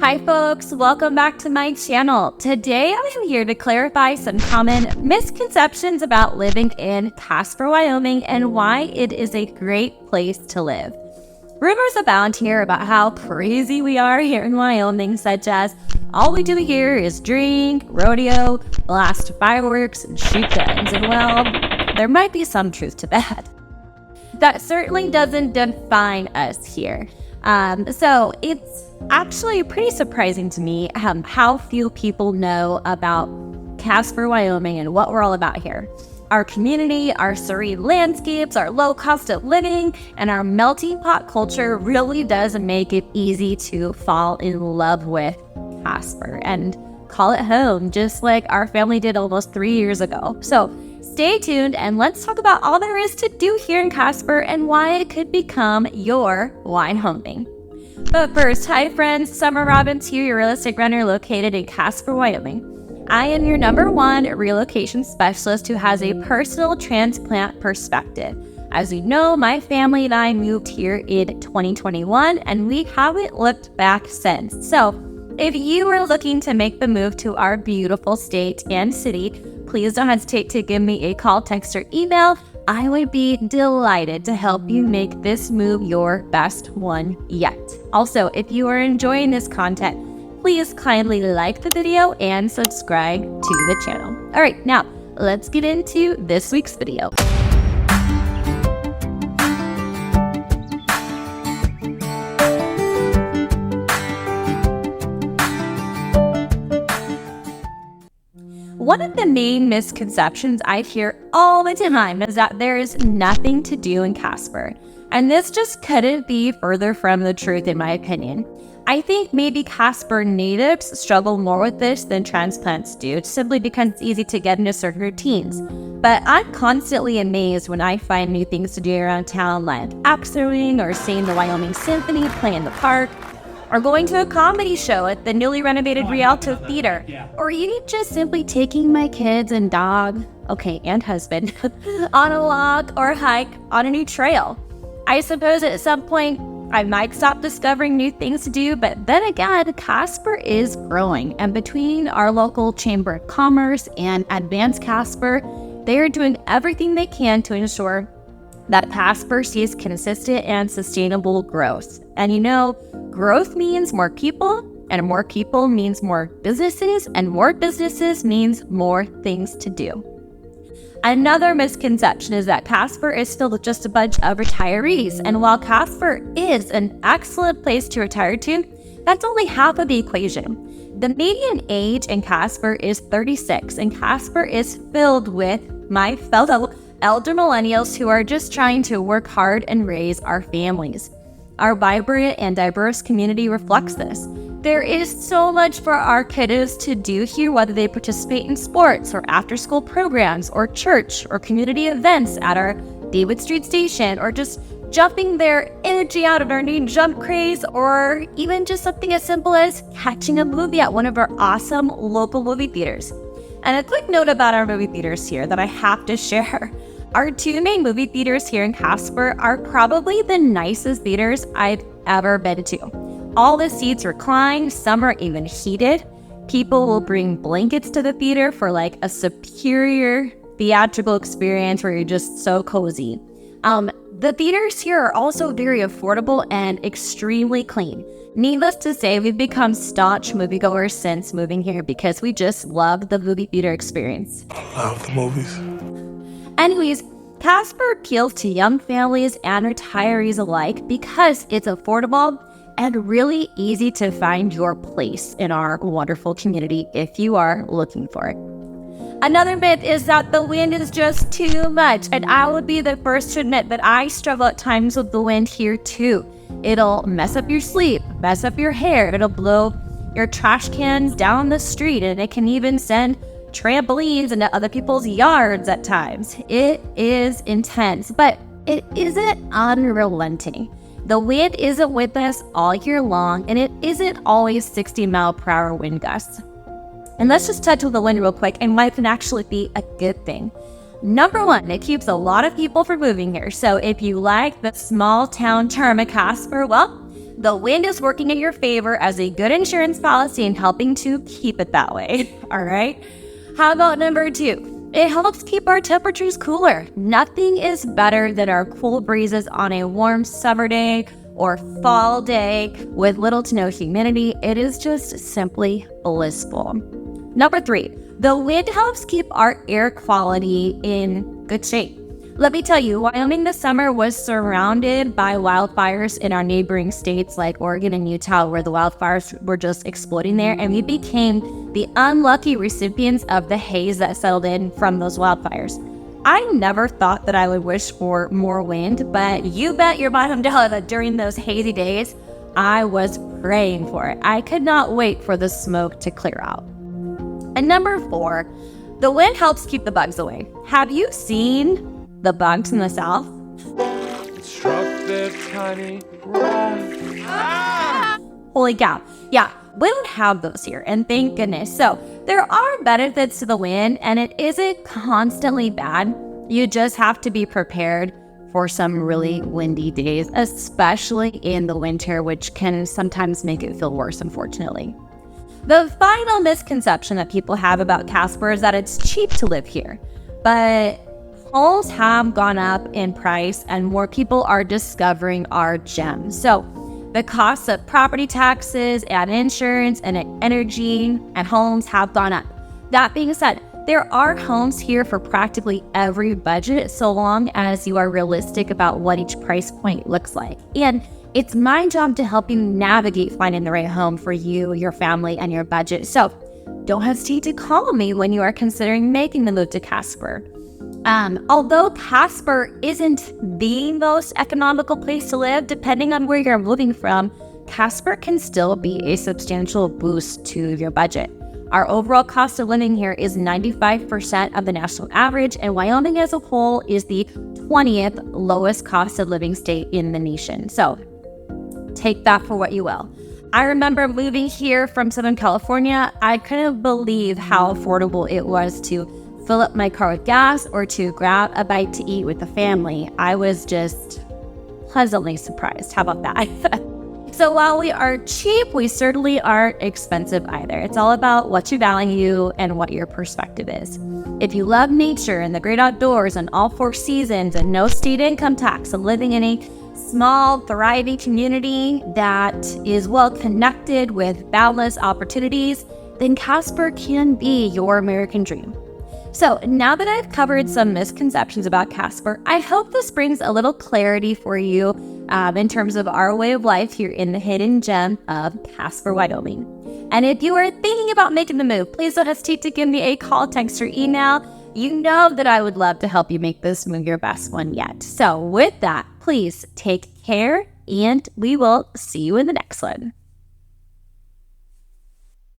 Hi folks, welcome back to my channel. Today I am here to clarify some common misconceptions about living in Casper, Wyoming and why it is a great place to live. Rumors abound here about how crazy we are here in Wyoming, such as all we do here is drink, rodeo, blast fireworks, and shoot guns. And well, there might be some truth to that. That certainly doesn't define us here. So it's actually pretty surprising to me how few people know about Casper, Wyoming and what we're all about here. Our community, our serene landscapes, our low cost of living, and our melting pot culture really does make it easy to fall in love with Casper and call it home, just like our family did almost 3 years ago. So stay tuned and let's talk about all there is to do here in Casper and why it could become your Wyoming. But first, hi friends, Summer Robbins here, your real estate renter located in Casper, Wyoming. I am your #1 relocation specialist who has a personal transplant perspective. As you know, my family and I moved here in 2021 and we haven't looked back since. So if you are looking to make the move to our beautiful state and city, please don't hesitate to give me a call, text, or email. I would be delighted to help you make this move your best one yet. Also, if you are enjoying this content, please kindly like the video and subscribe to the channel. All right, now let's get into this week's video. One of the main misconceptions I hear all the time is that there is nothing to do in Casper. And this just couldn't be further from the truth in my opinion. I think maybe Casper natives struggle more with this than transplants do, simply because it's easy to get into certain routines. But I'm constantly amazed when I find new things to do around town, like axe throwing or seeing the Wyoming Symphony play in the park, or going to a comedy show at the newly renovated Realty Theater, or even just simply taking my kids and dog, and husband, on a walk or hike on a new trail. I suppose at some point I might stop discovering new things to do, but then again, Casper is growing, and between our local Chamber of Commerce and Advanced Casper, they are doing everything they can to ensure that Casper sees consistent and sustainable growth. And you know, growth means more people, and more people means more businesses, and more businesses means more things to do. Another misconception is that Casper is still just a bunch of retirees, and while Casper is an excellent place to retire to, that's only half of the equation. The median age in Casper is 36, and Casper is filled with my fellow elder millennials who are just trying to work hard and raise our families. Our vibrant and diverse community reflects this. There is so much for our kiddos to do here, whether they participate in sports or after-school programs or church or community events at our David Street station, or just jumping their energy out of our new jump craze, or even just something as simple as catching a movie at one of our awesome local movie theaters. And a quick note about our movie theaters here that I have to share. Our 2 main movie theaters here in Casper are probably the nicest theaters I've ever been to. All the seats recline, some are even heated. People will bring blankets to the theater for like a superior theatrical experience where you're just so cozy. The theaters here are also very affordable and extremely clean. Needless to say, we've become staunch moviegoers since moving here because we just love the movie theater experience. I love the movies. Anyways, Casper appeals to young families and retirees alike because it's affordable and really easy to find your place in our wonderful community if you are looking for it. Another myth is that the wind is just too much, and I would be the first to admit that I struggle at times with the wind here too. It'll mess up your sleep, mess up your hair, it'll blow your trash cans down the street, and it can even send trampolines into other people's yards at times. It is intense, but it isn't unrelenting. The wind isn't with us all year long, and it isn't always 60-mile-per-hour wind gusts. And let's just touch on the wind real quick and why it can actually be a good thing. Number 1, it keeps a lot of people from moving here. So if you like the small town charm of Casper, well, The wind is working in your favor as a good insurance policy and helping to keep it that way. All right. How about number 2? It helps keep our temperatures cooler. Nothing is better than our cool breezes on a warm summer day or fall day with little to no humidity. It is just simply blissful. Number 3, the wind helps keep our air quality in good shape. Let me tell you, Wyoming this summer was surrounded by wildfires in our neighboring states like Oregon and Utah, where the wildfires were just exploding there, and we became the unlucky recipients of the haze that settled in from those wildfires. I never thought that I would wish for more wind, but you bet your bottom dollar that during those hazy days, I was praying for it. I could not wait for the smoke to clear out. And number 4, the wind helps keep the bugs away. Have you seen the bugs in the South? Struck their tiny rod. Holy cow. Yeah, we don't have those here, and thank goodness. So there are benefits to the wind, and it isn't constantly bad. You just have to be prepared for some really windy days, especially in the winter, which can sometimes make it feel worse, unfortunately. The final misconception that people have about Casper is that it's cheap to live here. But homes have gone up in price and more people are discovering our gems. So the costs of property taxes and insurance and energy and homes have gone up. That being said, there are homes here for practically every budget, so long as you are realistic about what each price point looks like. And it's my job to help you navigate finding the right home for you, your family, and your budget. So don't hesitate to call me when you are considering making the move to Casper. Although Casper isn't the most economical place to live, depending on where you're moving from, Casper can still be a substantial boost to your budget. Our overall cost of living here is 95% of the national average, and Wyoming as a whole is the 20th lowest cost of living state in the nation. So take that for what you will. I remember moving here from Southern California. I couldn't believe how affordable it was to fill up my car with gas or to grab a bite to eat with the family. I was just pleasantly surprised. How about that? So while we are cheap, we certainly aren't expensive either. It's all about what you value and what your perspective is. If you love nature and the great outdoors and all 4 seasons and no state income tax and living in a small, thriving community that is well connected with boundless opportunities, then Casper can be your American dream. So now that I've covered some misconceptions about Casper, I hope this brings a little clarity for you in terms of our way of life here in the hidden gem of Casper, Wyoming. And if you are thinking about making the move, please don't hesitate to give me a call, text, or email. You know that I would love to help you make this move your best one yet. So with that, please take care, and we will see you in the next one.